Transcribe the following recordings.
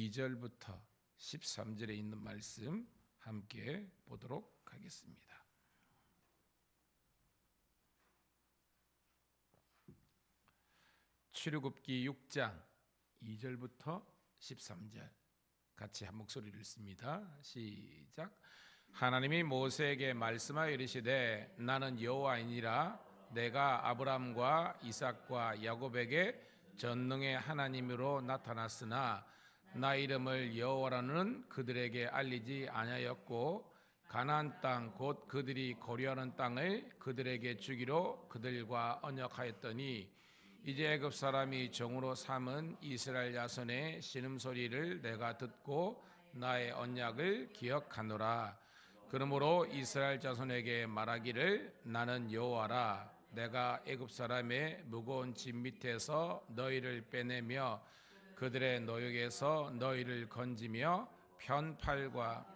2절부터 13절에 있는 말씀 함께 보도록 하겠습니다. 출애굽기 6장 2절부터 13절 같이 한 목소리를 읽습니다. 시작. 하나님이 모세에게 말씀하여 이르시되 나는 여호와이니라. 내가 아브람과 이삭과 야곱에게 전능의 하나님으로 나타났으나 나 이름을 여호와라는 그들에게 알리지 아니하였고 가나안 땅 곧 그들이 거류하는 땅을 그들에게 주기로 그들과 언약하였더니 이제 애굽 사람이 종으로 삼은 이스라엘 자손의 신음소리를 내가 듣고 나의 언약을 기억하노라. 그러므로 이스라엘 자손에게 말하기를 나는 여호와라. 내가 애굽 사람의 무거운 짐 밑에서 너희를 빼내며 그들의 노역에서 너희를 건지며 편팔과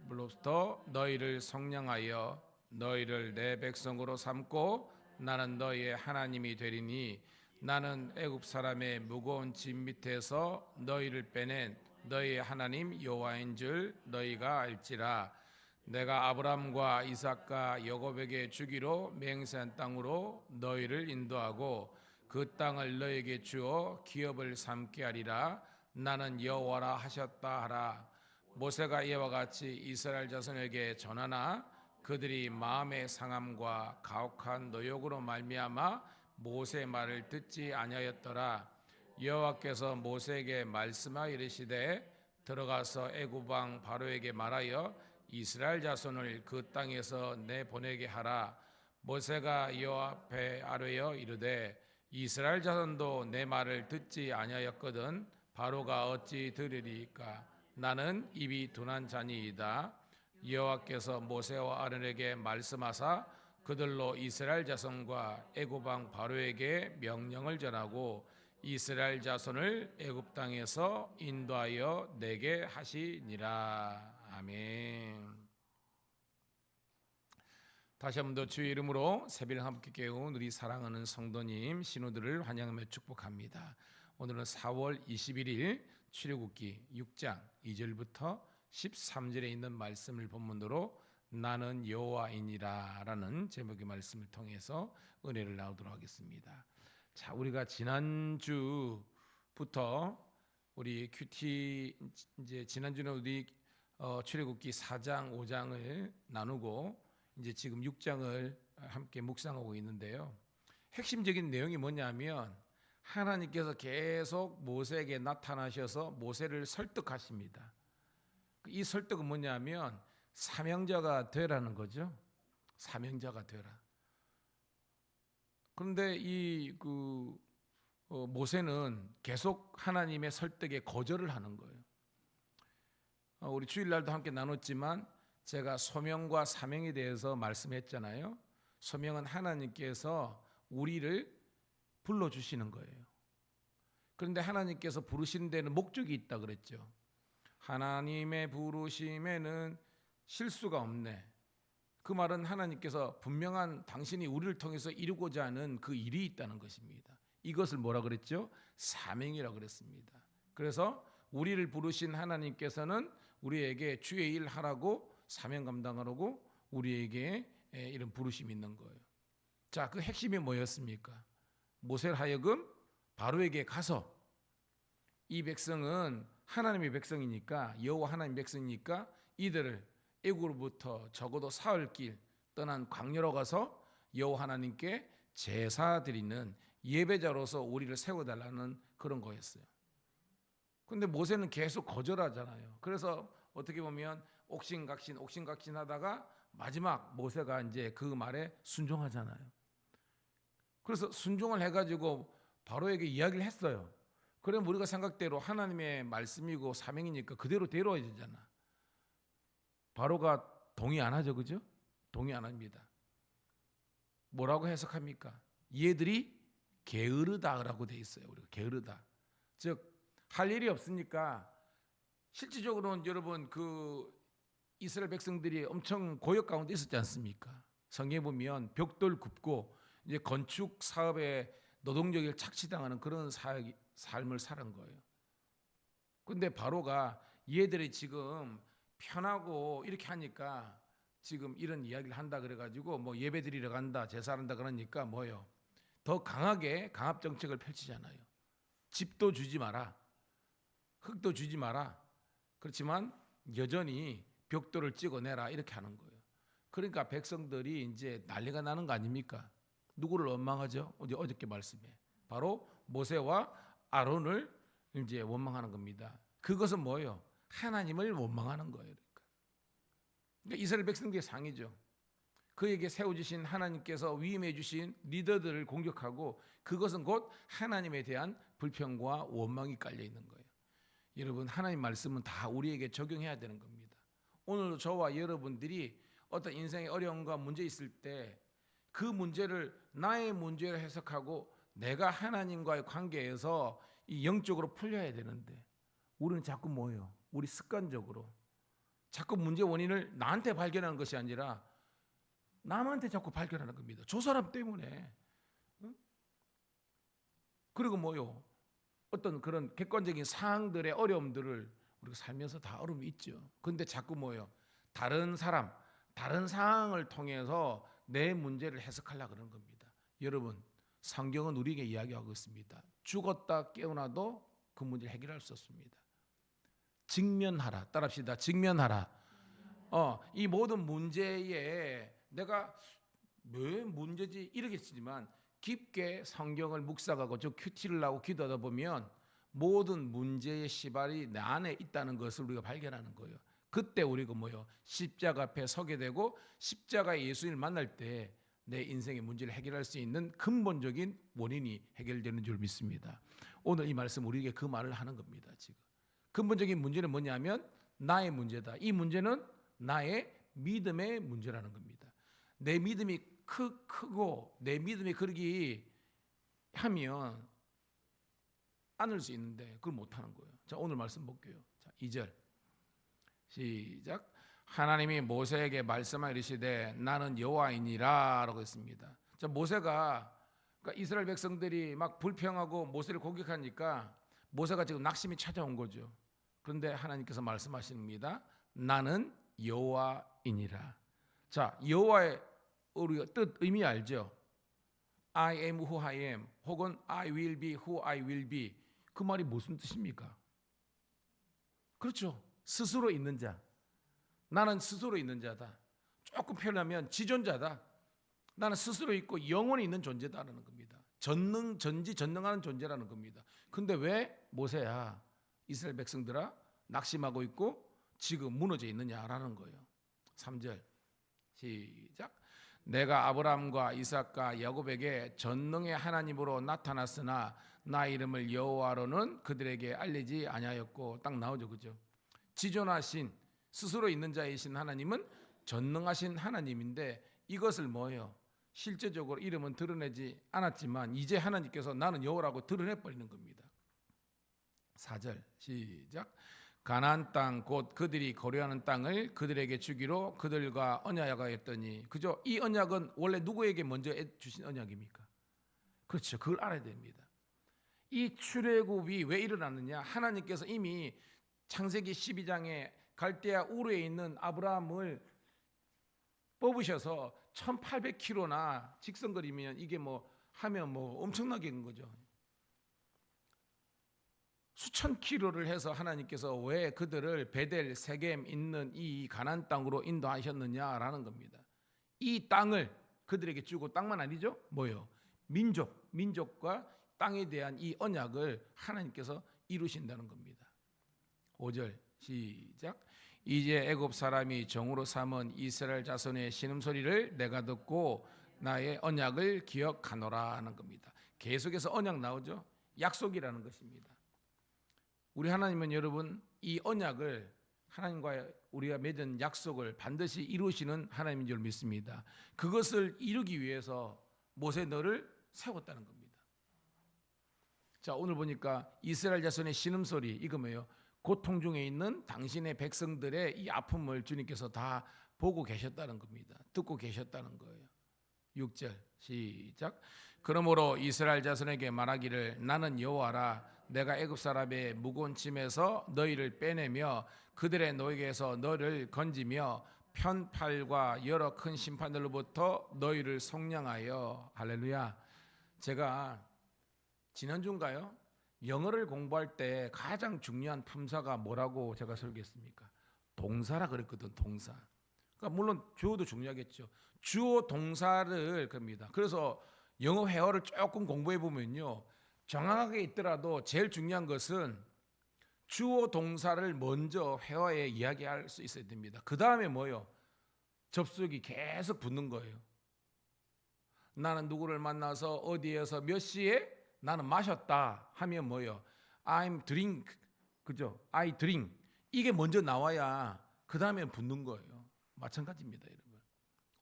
물로부터 너희를 성량하여 너희를 내 백성으로 삼고 나는 너희의 하나님이 되리니 나는 애굽 사람의 무거운 짐 밑에서 너희를 빼낸 너희의 하나님 여호와인 줄 너희가 알지라. 내가 아브람과 이삭과 야곱에게 주기로 맹세한 땅으로 너희를 인도하고 그 땅을 너희에게 주어 기업을 삼게 하리라. 나는 여호와라 하셨다 하라. 모세가 이와 같이 이스라엘 자손에게 전하나 그들이 마음의 상함과 가혹한 노역으로 말미암아 모세의 말을 듣지 아니하였더라. 여호와께서 모세에게 말씀하여 이르시되 들어가서 애굽 왕 바로에게 말하여 이스라엘 자손을 그 땅에서 내보내게 하라. 모세가 여호와 앞에 아뢰어 이르되 이스라엘 자손도 내 말을 듣지 아니하였거든 바로가 어찌 들으리까. 나는 입이 둔한 자니이다. 여호와께서 모세와 아론에게 말씀하사 그들로 이스라엘 자손과 애굽 왕 바로에게 명령을 전하고 이스라엘 자손을 애굽 땅에서 인도하여 내게 하시니라. 아멘. 다시 한 번 더 주의 이름으로 새벽을 함께 깨운 우리 사랑하는 성도님 신우들을 환영하며 축복합니다. 오늘은 4월 21일 출애굽기 6장 2절부터 13절에 있는 말씀을 본문으로 나는 여호와이니라 라는 제목의 말씀을 통해서 은혜를 나누도록 하겠습니다. 자, 우리가 지난주부터 우리 큐티 이제 지난주는 우리 출애굽기 4장 5장을 나누고 이제 지금 6장을 함께 묵상하고 있는데요. 핵심적인 내용이 뭐냐면 하나님께서 계속 모세에게 나타나셔서 모세를 설득하십니다. 이 설득은 뭐냐면 사명자가 되라는 거죠. 사명자가 되라. 그런데 모세는 계속 하나님의 설득에 거절을 하는 거예요. 우리 주일날도 함께 나눴지만 제가 소명과 사명에 대해서 말씀했잖아요. 소명은 하나님께서 우리를 불러주시는 거예요. 그런데 하나님께서 부르시는 데는 목적이 있다 그랬죠. 하나님의 부르심에는 실수가 없네. 그 말은 하나님께서 분명한 당신이 우리를 통해서 이루고자 하는 그 일이 있다는 것입니다. 이것을 뭐라 그랬죠? 사명이라고 그랬습니다. 그래서 우리를 부르신 하나님께서는 우리에게 주의 일 하라고 사명 감당하라고 우리에게 이런 부르심이 있는 거예요. 자, 그 핵심이 뭐였습니까? 모세를 하여금 바로에게 가서 이 백성은 하나님의 백성이니까 여호와 하나님의 백성이니까 이들을 애굽으로부터 적어도 사흘 길 떠난 광야로 가서 여호와 하나님께 제사 드리는 예배자로서 우리를 세워달라는 그런 거였어요. 그런데 모세는 계속 거절하잖아요. 그래서 어떻게 보면 옥신각신 하다가 마지막 모세가 이제 그 말에 순종하잖아요. 그래서 순종을 해가지고 바로에게 이야기를 했어요. 그러면 우리가 생각대로 하나님의 말씀이고 사명이니까 그대로 데려와야 되잖아. 바로가 동의 안 하죠, 그죠? 동의 안 합니다. 뭐라고 해석합니까? 얘들이 게으르다라고 돼 있어요. 우리가 게으르다. 즉 할 일이 없으니까 실질적으로는 여러분 그 이스라엘 백성들이 엄청 고역 가운데 있었지 않습니까? 성경에 보면 벽돌 굽고 이제 건축 사업에 노동력을 착취당하는 그런 삶을 사는 거예요. 근데 바로가 얘들이 지금 편하고 이렇게 하니까 지금 이런 이야기를 한다 그래가지고 뭐 예배 드리러 간다, 제사한다 그러니까 뭐요? 더 강하게 강압 정책을 펼치잖아요. 집도 주지 마라, 흙도 주지 마라. 그렇지만 여전히 벽돌을 찍어내라 이렇게 하는 거예요. 그러니까 백성들이 이제 난리가 나는 거 아닙니까? 누구를 원망하죠? 어저께 말씀에 바로 모세와 아론을 이제 원망하는 겁니다. 그것은 뭐예요? 하나님을 원망하는 거예요. 그러니까 이스라엘 백성들의 상이죠. 그에게 세워주신 하나님께서 위임해 주신 리더들을 공격하고 그것은 곧 하나님에 대한 불평과 원망이 깔려 있는 거예요. 여러분, 하나님 말씀은 다 우리에게 적용해야 되는 겁니다. 오늘 저와 여러분들이 어떤 인생의 어려움과 문제 있을 때 그 문제를 나의 문제로 해석하고 내가 하나님과의 관계에서 이 영적으로 풀려야 되는데 우리는 자꾸 뭐예요? 우리 습관적으로 자꾸 문제 원인을 나한테 발견하는 것이 아니라 남한테 자꾸 발견하는 겁니다. 저 사람 때문에. 그리고 뭐요? 어떤 그런 객관적인 상황들의 어려움들을 우리가 살면서 다 어려움이 있죠. 그런데 자꾸 뭐요? 다른 사람, 다른 상황을 통해서 내 문제를 해석하려고 그러는 겁니다. 여러분, 성경은 우리에게 이야기하고 있습니다. 죽었다 깨어나도 그 문제를 해결할 수 없습니다. 직면하라. 따라합시다. 직면하라. 이 모든 문제에 내가 왜 문제지 이러겠지만 깊게 성경을 묵상하고 저 큐티를 하고 기도하다 보면 모든 문제의 시발이 내 안에 있다는 것을 우리가 발견하는 거예요. 그때 우리가 뭐요? 십자가 앞에 서게 되고 십자가의 예수님을 만날 때 내 인생의 문제를 해결할 수 있는 근본적인 원인이 해결되는 줄 믿습니다. 오늘 이 말씀 우리에게 그 말을 하는 겁니다. 지금 근본적인 문제는 뭐냐면 나의 문제다. 이 문제는 나의 믿음의 문제라는 겁니다. 내 믿음이 크고 내 믿음이 그러기 하면 안을 수 있는데 그걸 못하는 거예요. 자, 오늘 말씀 볼게요. 자, 2절 시작. 하나님이 모세에게 말씀하여 이르시되 나는 여호와이니라 라고 했습니다. 자, 모세가 그러니까 이스라엘 백성들이 막 불평하고 모세를 공격하니까 모세가 지금 낙심이 찾아온 거죠. 그런데 하나님께서 말씀하십니다. 나는 여호와이니라. 자, 여호와의 우리가 뜻 의미 알죠? I am who I am 혹은 I will be who I will be. 그 말이 무슨 뜻입니까? 그렇죠. 스스로 있는 자. 나는 스스로 있는 자다. 조금 표현하면 지존자다. 나는 스스로 있고 영원히 있는 존재다라는 겁니다. 전지전능하는 존재라는 겁니다. 근데 왜 모세야 이스라엘 백성들아 낙심하고 있고 지금 무너져 있느냐라는 거예요. 3절 시작. 내가 아브라함과 이삭과 야곱에게 전능의 하나님으로 나타났으나 나 이름을 여호와로는 그들에게 알리지 아니하였고. 딱 나오죠, 그죠? 지존하신 스스로 있는 자이신 하나님은 전능하신 하나님인데 이것을 뭐예요? 실제적으로 이름은 드러내지 않았지만 이제 하나님께서 나는 여호와라고 드러내버리는 겁니다. 4절 시작. 가나안 땅 곧 그들이 거류하는 땅을 그들에게 주기로 그들과 언약하였더니. 그죠? 이 언약은 원래 누구에게 먼저 주신 언약입니까? 그렇죠. 그걸 알아야 됩니다. 이 출애굽이 왜 일어났느냐? 하나님께서 이미 창세기 12장에 갈대아 우르에 있는 아브라함을 뽑으셔서 1800km나 직선거리면 이게 뭐 하면 뭐 엄청나게 된 거죠. 수천 킬로를 해서 하나님께서 왜 그들을 베델, 세겜 있는 이 가나안 땅으로 인도하셨느냐라는 겁니다. 이 땅을 그들에게 주고, 땅만 아니죠? 뭐요? 민족과 땅에 대한 이 언약을 하나님께서 이루신다는 겁니다. 5절 시작. 이제 애굽 사람이 정으로 삼은 이스라엘 자손의 신음소리를 내가 듣고 나의 언약을 기억하노라 하는 겁니다. 계속해서 언약 나오죠? 약속이라는 것입니다. 우리 하나님은 여러분 이 언약을 하나님과 우리가 맺은 약속을 반드시 이루시는 하나님인 줄 믿습니다. 그것을 이루기 위해서 모세 너를 세웠다는 겁니다. 자, 오늘 보니까 이스라엘 자손의 신음소리, 이거 뭐예요? 고통 중에 있는 당신의 백성들의 이 아픔을 주님께서 다 보고 계셨다는 겁니다. 듣고 계셨다는 거예요. 6절 시작. 그러므로 이스라엘 자손에게 말하기를 나는 여호와라. 내가 애굽 사람의 무거운 짐에서 너희를 빼내며 그들의 노예에서 너를 건지며 편팔과 여러 큰 심판들로부터 너희를 속량하여. 할렐루야. 제가 지난주인가요? 영어를 공부할 때 가장 중요한 품사가 뭐라고 제가 설교했습니까? 동사라 그랬거든. 동사. 그러니까 물론 주어도 중요하겠죠. 주어 동사를 겁니다. 그래서 영어 회화를 조금 공부해 보면요, 정확하게 있더라도 제일 중요한 것은 주어 동사를 먼저 회화에 이야기할 수 있어야 됩니다. 그 다음에 뭐요? 접속이 계속 붙는 거예요. 나는 누구를 만나서 어디에서 몇 시에 나는 마셨다 하면 뭐요? I'm drink, 그죠? I drink. 이게 먼저 나와야 그 다음에 붙는 거예요. 마찬가지입니다, 여러분.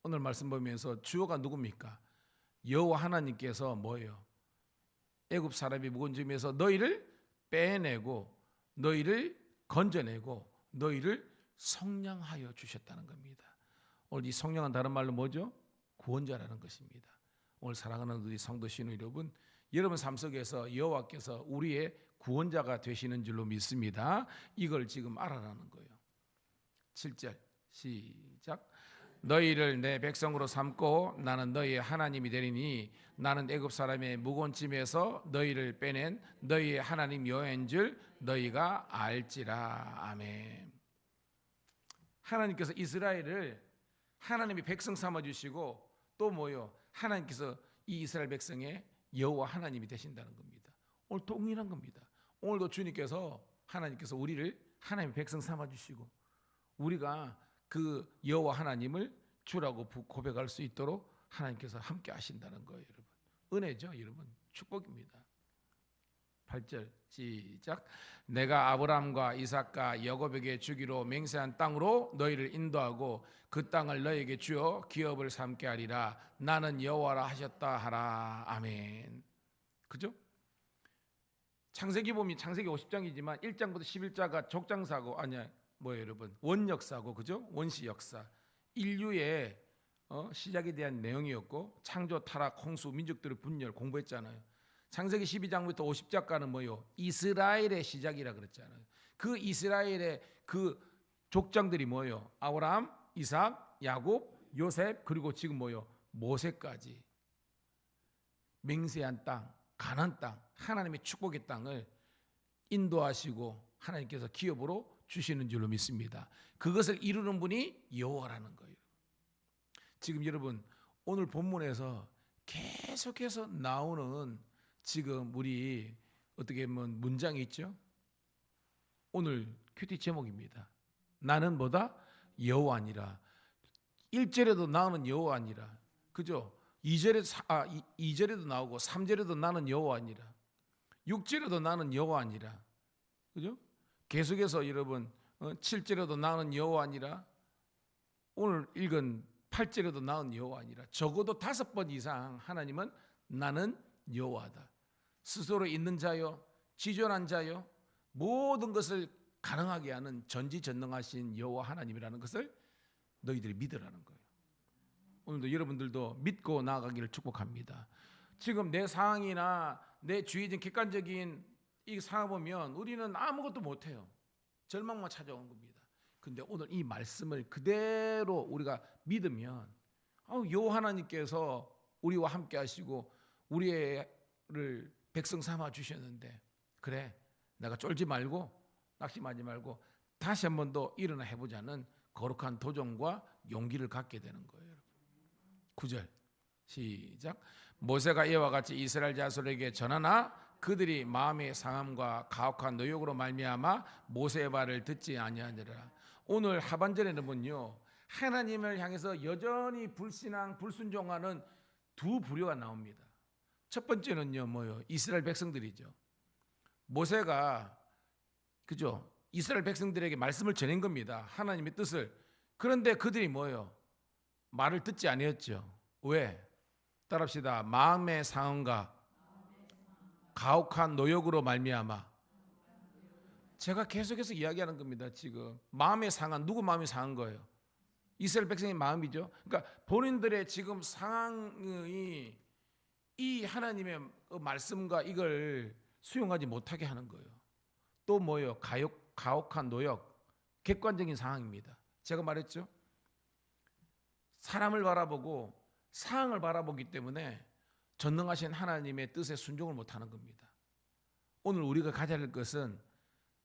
오늘 말씀 보면서 주어가 누굽니까? 여호와 하나님께서 뭐예요? 애굽 사람이 무거운 짐에서 너희를 빼내고 너희를 건져내고 너희를 속량하여 주셨다는 겁니다. 오늘 이 속량은 다른 말로 뭐죠? 구원자라는 것입니다. 오늘 사랑하는 우리 성도 신우 여러분, 여러분 삶 속에서 여호와께서 우리의 구원자가 되시는 줄로 믿습니다. 이걸 지금 알아라는 거예요. 7절 시작. 너희를 내 백성으로 삼고 나는 너희의 하나님이 되리니 나는 애굽 사람의 무거운 짐에서 너희를 빼낸 너희의 하나님 여호와인 줄 너희가 알지라. 아멘. 하나님께서 이스라엘을 하나님이 백성 삼아 주시고 또 뭐요? 하나님께서 이 이스라엘 백성의 여호와 하나님이 되신다는 겁니다. 오늘 동일한 겁니다. 오늘도 주님께서 하나님께서 우리를 하나님의 백성 삼아 주시고 우리가 그 여호와 하나님을 주라고 고백할 수 있도록 하나님께서 함께 하신다는 거예요, 여러분. 은혜죠, 여러분. 축복입니다. 8절 시작. 내가 아브라함과 이삭과 야곱에게 주기로 맹세한 땅으로 너희를 인도하고 그 땅을 너희에게 주어 기업을 삼게 하리라. 나는 여호와라 하셨다 하라. 아멘. 그죠? 창세기 보면 창세기 50장이지만 1장부터 11장가 족장사고 아니야 뭐예요, 여러분? 원역사고, 그죠? 원시 역사, 인류의 시작에 대한 내용이었고 창조, 타락, 홍수, 민족들의 분열 공부했잖아요. 창세기 12장부터 50장까지는 뭐요? 이스라엘의 시작이라 그랬잖아요. 그 이스라엘의 그 족장들이 뭐요? 아브라함, 이삭, 야곱, 요셉, 그리고 지금 뭐요? 모세까지 맹세한 땅, 가나안 땅, 하나님의 축복의 땅을 인도하시고 하나님께서 기업으로 주시는 줄로 믿습니다. 그것을 이루는 분이 여호와라는 거예요. 지금 여러분 오늘 본문에서 계속해서 나오는 지금 우리 어떻게 보면 문장이 있죠. 오늘 큐티 제목입니다. 나는 뭐다? 여호와니라. 1절에도 나는 여호와니라. 그죠? 2절에도 나오고 3절에도 나는 여호와니라. 6절에도 나는 여호와니라. 그죠? 계속해서 여러분 7절에도 나는 여호와니라. 오늘 읽은 8절에도 나는 여호와니라. 적어도 5번 이상 하나님은 나는 여호와다. 스스로 있는 자요, 지존한 자요, 모든 것을 가능하게 하는 전지전능하신 여호와 하나님이라는 것을 너희들이 믿으라는 거예요. 오늘도 여러분들도 믿고 나아가기를 축복합니다. 지금 내 상황이나 내 주위적 객관적인 이 상황 보면 우리는 아무것도 못해요. 절망만 찾아오는 겁니다. 근데 오늘 이 말씀을 그대로 우리가 믿으면 여호와 하나님께서 우리와 함께 하시고 우리를 백성 삼아 주셨는데 그래 내가 쫄지 말고 낙심하지 말고 다시 한 번 더 일어나 해보자는 거룩한 도전과 용기를 갖게 되는 거예요. 9절 시작. 모세가 이와 같이 이스라엘 자손에게 전하나 그들이 마음의 상함과 가혹한 노역으로 말미암아 모세의 말을 듣지 아니하니라. 오늘 하반절에는 뭐요? 하나님을 향해서 여전히 불신앙 불순종하는 두 부류가 나옵니다. 첫 번째는요 뭐요? 이스라엘 백성들이죠. 모세가 그죠? 이스라엘 백성들에게 말씀을 전한 겁니다. 하나님의 뜻을. 그런데 그들이 뭐요? 말을 듣지 아니했죠. 왜? 따라합시다. 마음의 상함과 가혹한 노역으로 말미암아. 제가 계속해서 이야기하는 겁니다. 지금 마음의 상한, 누구 마음이 상한 거예요? 이스라엘 백성의 마음이죠. 그러니까 본인들의 지금 상황이 이 하나님의 말씀과 이걸 수용하지 못하게 하는 거예요. 또 뭐예요? 가혹한 노역, 객관적인 상황입니다. 제가 말했죠. 사람을 바라보고 상황을 바라보기 때문에 전능하신 하나님의 뜻에 순종을 못하는 겁니다. 오늘 우리가 가져야 할 것은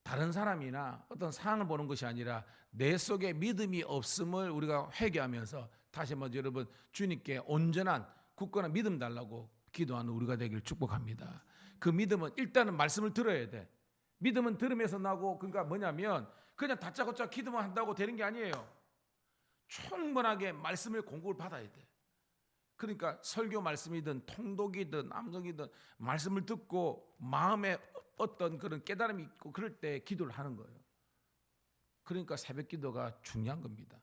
다른 사람이나 어떤 상황을 보는 것이 아니라 내 속에 믿음이 없음을 우리가 회개하면서 다시 한번 여러분 주님께 온전한 굳건한 믿음 달라고 기도하는 우리가 되기를 축복합니다. 그 믿음은 일단은 말씀을 들어야 돼. 믿음은 들으면서 나고, 그러니까 뭐냐면 그냥 다짜고짜 기도만 한다고 되는 게 아니에요. 충분하게 말씀을 공급을 받아야 돼. 그러니까 설교 말씀이든 통독이든 암송이든 말씀을 듣고 마음에 어떤 그런 깨달음이 있고 그럴 때 기도를 하는 거예요. 그러니까 새벽 기도가 중요한 겁니다.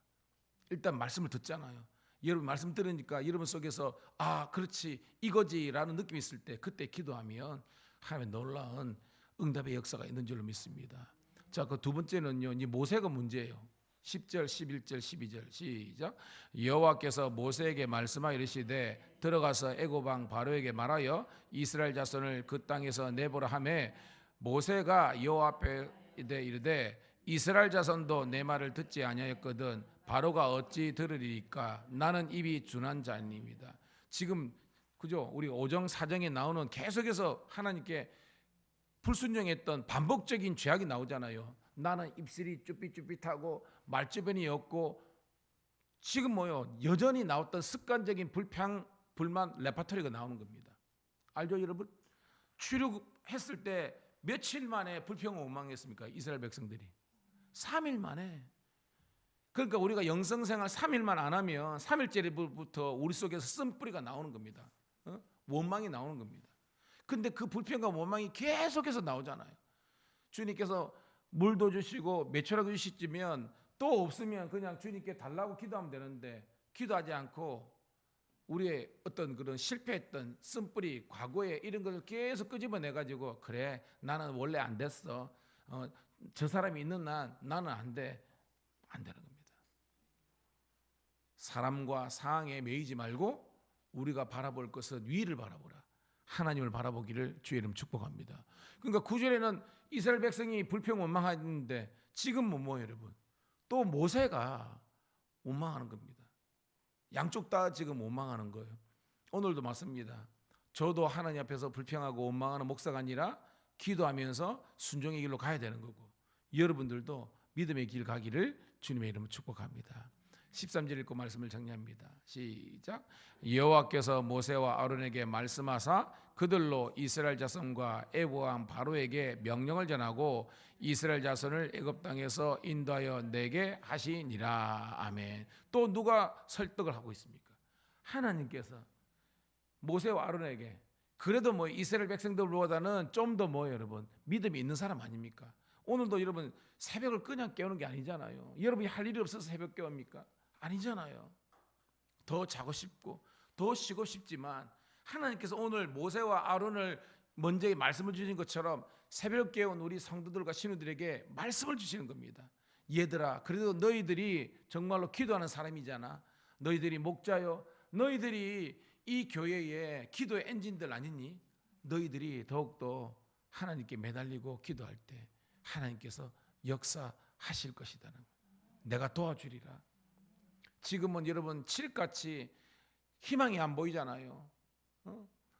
일단 말씀을 듣잖아요. 여러분 말씀 들으니까 여러분 속에서 아 그렇지 이거지라는 느낌이 있을 때 그때 기도하면 하나님의 놀라운 응답의 역사가 있는 줄로 믿습니다. 자, 그 두 번째는요, 이 모세가 문제예요. 10절, 11절, 12절 시작. 여호와께서 모세에게 말씀하여 이르시되 들어가서 애굽 왕 바로에게 말하여 이스라엘 자손을 그 땅에서 내보라 하매 모세가 여호와 앞에 이르되 이스라엘 자손도 내 말을 듣지 아니하였거든 바로가 어찌 들으리까 나는 입이 둔한 자입니다. 지금 그죠? 우리 오정 사정에 나오는 계속해서 하나님께 불순종했던 반복적인 죄악이 나오잖아요. 나는 입술이 쭈삣쭈삣하고 말주변이 없고 지금 뭐요? 여전히 나왔던 습관적인 불만 레파토리가 나오는 겁니다. 알죠 여러분? 출애굽했을 때 며칠 만에 불평을 원망했습니까? 이스라엘 백성들이 3일 만에. 그러니까 우리가 영성생활 3일만 안 하면 3일째부터 우리 속에서 쓴뿌리가 나오는 겁니다. 원망이 나오는 겁니다. 근데 그 불평과 원망이 계속해서 나오잖아요. 주님께서 물도 주시고 매초라도 주시면 또 없으면 그냥 주님께 달라고 기도하면 되는데 기도하지 않고 우리의 어떤 그런 실패했던 쓴뿌리 과거에 이런 것을 계속 끄집어내가지고 그래 나는 원래 안 됐어. 저 사람이 있는 나는 안 돼. 안 되는 겁니다. 사람과 상황에 매이지 말고 우리가 바라볼 것은 위를 바라보라. 하나님을 바라보기를 주의 이름 축복합니다. 그러니까 9절에는 이스라엘 백성이 불평 원망하는데 지금 뭐예요 여러분? 또 모세가 원망하는 겁니다. 양쪽 다 지금 원망하는 거예요. 오늘도 맞습니다. 저도 하나님 앞에서 불평하고 원망하는 목사가 아니라 기도하면서 순종의 길로 가야 되는 거고 여러분들도 믿음의 길 가기를 주님의 이름으로 축복합니다. 13절 읽고 말씀을 정리합니다. 시작. 여호와께서 모세와 아론에게 말씀하사 그들로 이스라엘 자손과 애굽 왕 바로에게 명령을 전하고 이스라엘 자손을 애굽 땅에서 인도하여 내게 하시니라. 아멘. 또 누가 설득을 하고 있습니까? 하나님께서 모세와 아론에게. 그래도 뭐 이스라엘 백성들보다는 좀 더 뭐예요 여러분? 믿음이 있는 사람 아닙니까? 오늘도 여러분 새벽을 그냥 깨우는 게 아니잖아요. 여러분이 할 일이 없어서 새벽 깨웁니까? 아니잖아요. 더 자고 싶고 더 쉬고 싶지만 하나님께서 오늘 모세와 아론을 먼저 말씀을 주신 것처럼 새벽 깨운 우리 성도들과 신우들에게 말씀을 주시는 겁니다. 얘들아 그래도 너희들이 정말로 기도하는 사람이잖아. 너희들이 목자요. 너희들이 이 교회의 기도의 엔진들 아니니? 너희들이 더욱더 하나님께 매달리고 기도할 때 하나님께서 역사하실 것이다는 거예요. 내가 도와주리라. 지금은 여러분 칠흑같이 희망이 안 보이잖아요.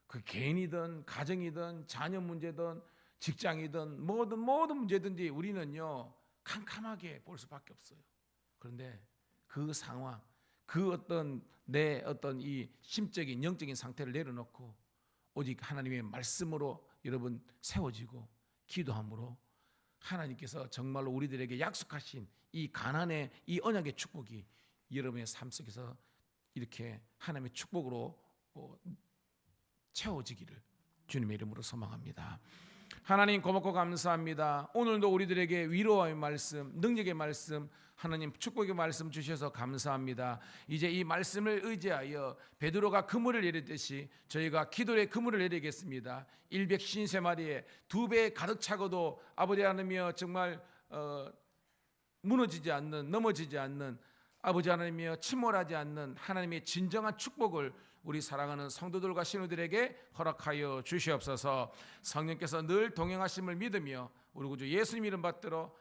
그 개인이든 가정이든 자녀 문제든 직장이든 모든 문제든지 우리는요 캄캄하게 볼 수밖에 없어요. 그런데 그 상황, 그 어떤 내 어떤 이 심적인 영적인 상태를 내려놓고 오직 하나님의 말씀으로 여러분 세워지고 기도함으로 하나님께서 정말로 우리들에게 약속하신 이 가난의 이 언약의 축복이 여러분의 삶 속에서 이렇게 하나님의 축복으로 채워지기를 주님의 이름으로 소망합니다. 하나님 고맙고 감사합니다. 오늘도 우리들에게 위로의 말씀, 능력의 말씀, 하나님 축복의 말씀 주셔서 감사합니다. 이제 이 말씀을 의지하여 베드로가 그물을 내리듯이 저희가 기도의 그물을 내리겠습니다. 153마리에 2배 가득 차고도 아버지 하나님이여 정말 무너지지 않는, 넘어지지 않는 아버지 하나님이여, 침몰하지 않는 하나님의 진정한 축복을 우리 사랑하는 성도들과 신우들에게 허락하여 주시옵소서. 성령께서 늘 동행하심을 믿으며 우리 구주 예수님 이름 받들어